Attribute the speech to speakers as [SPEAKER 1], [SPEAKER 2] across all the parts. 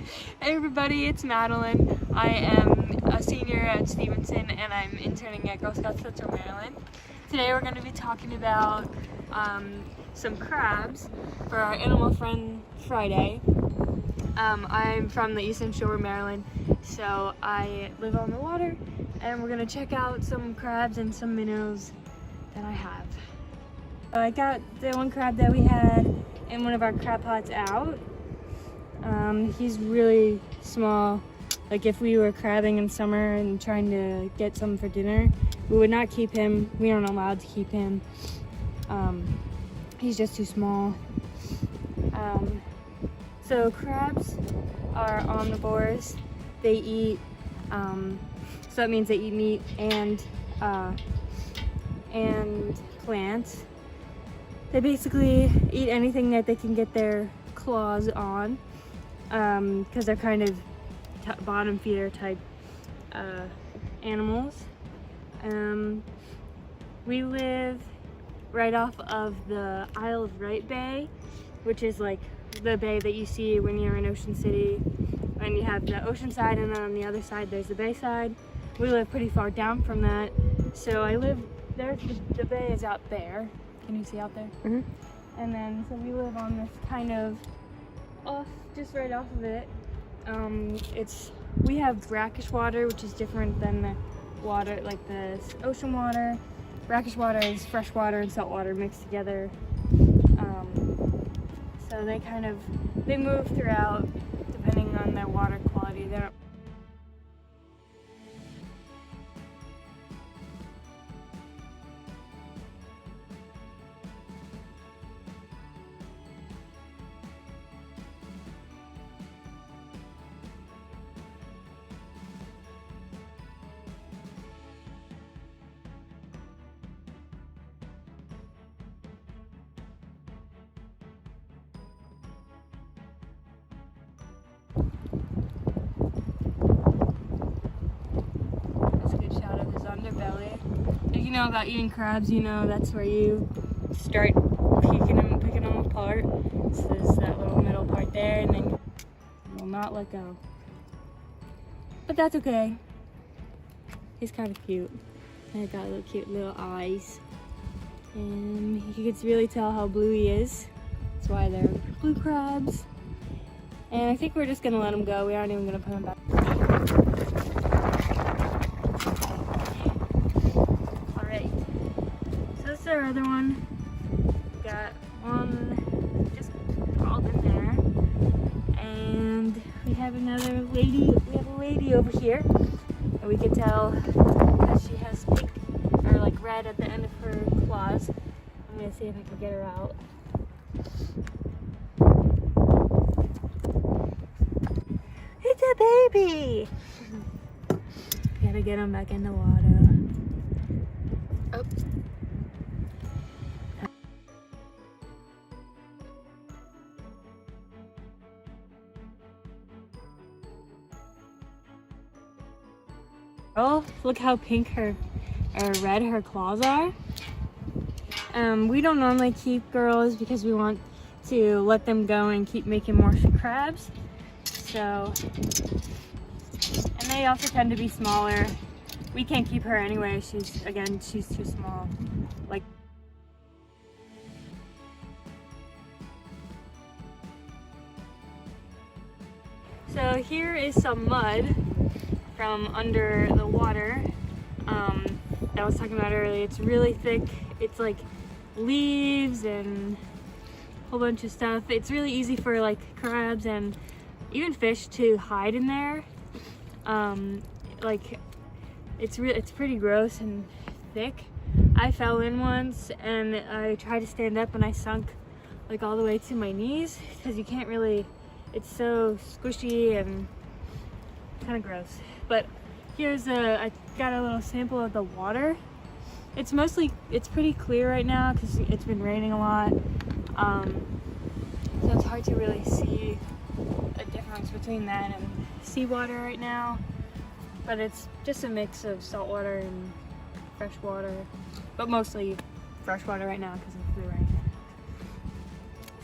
[SPEAKER 1] Hey everybody, it's Madeline. I am a senior at Stevenson and I'm interning at Girl Scouts Central Maryland. Today we're going to be talking about some crabs for our Animal Friend Friday. I'm from the Eastern Shore of Maryland, so I live on the water and we're going to check out some crabs and some minnows that I have. I got the one crab that we had in one of our crab pots out. He's really small. Like if we were crabbing in summer and trying to get some for dinner, we would not keep him. We aren't allowed to keep him. He's just too small. So crabs are omnivores. They eat, so that means they eat meat and plants. They basically eat anything that they can get their claws on, because they're kind of bottom feeder type animals. We live right off of the Isle of Wight Bay, which is like the bay that you see when you're in Ocean City, and you have the ocean side and then on the other side there's the bay side. We live pretty far down from that, so I live there. The bay is out there. Can you see out there? Mm-hmm. And then so we live on this kind of just right off of it. We have brackish water, which is different than the water, like the ocean water. Brackish water is fresh water and salt water mixed together. So they move throughout depending on their water quality. If you know about eating crabs, you know that's where you start picking them apart. So there's that little middle part there, and then you will not let go. But that's okay. He's kind of cute. And he's got little cute little eyes. And you can really tell how blue he is. That's why they're blue crabs. And I think we're just gonna let him go. We aren't even gonna put him back. Our other one, we got one just crawled in there, and we have another lady. We have a lady over here, and we can tell that she has pink or like red at the end of her claws. I'm gonna see if I can get her out. It's a baby. Gotta get him back in the water. Oh. Oh, look how pink or red her claws are. We don't normally keep girls because we want to let them go and keep making more crabs. So, and they also tend to be smaller. We can't keep her anyway. She's too small. Like. So here is some mud from under the water that I was talking about earlier. It's really thick. It's like leaves and a whole bunch of stuff. It's really easy for like crabs and even fish to hide in there. Like it's pretty gross and thick. I fell in once and I tried to stand up and I sunk like all the way to my knees because you can't really, it's so squishy and kind of gross. But I got a little sample of the water. It's pretty clear right now because it's been raining a lot. So it's hard to really see a difference between that and seawater right now. But it's just a mix of salt water and fresh water, but mostly fresh water right now because of the rain.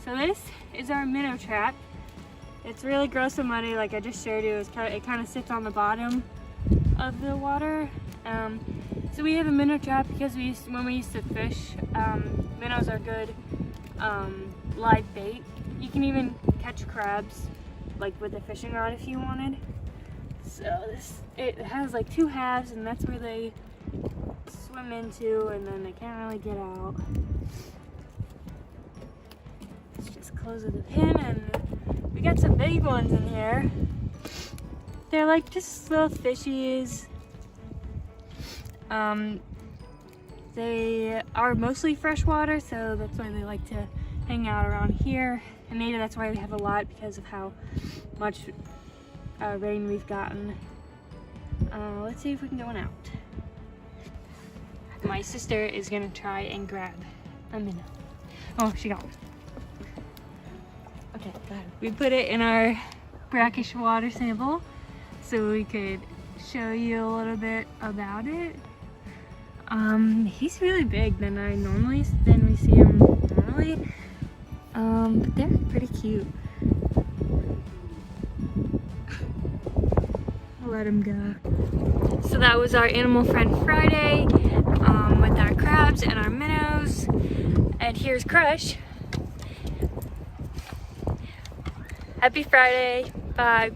[SPEAKER 1] So this is our minnow trap. It's really gross and muddy, like I just showed you. It kind of sits on the bottom of the water. So we have a minnow trap because when we used to fish, minnows are good live bait. You can even catch crabs like with a fishing rod if you wanted. So it has like 2 halves, and that's where they swim into, and then they can't really get out. Let's just close with a pin, and we got some big ones in here. They're like just little fishies. They are mostly freshwater, so that's why they like to hang out around here. And maybe that's why we have a lot, because of how much rain we've gotten. Let's see if we can get one out. My sister is gonna try and grab a minnow. Oh, she got one. Okay, go ahead. We put it in our brackish water sample so we could show you a little bit about it. He's really big than we see him normally. But they're pretty cute. I'll let him go. So that was our Animal Friend Friday with our crabs and our minnows. And here's Crush. Happy Friday. Bye.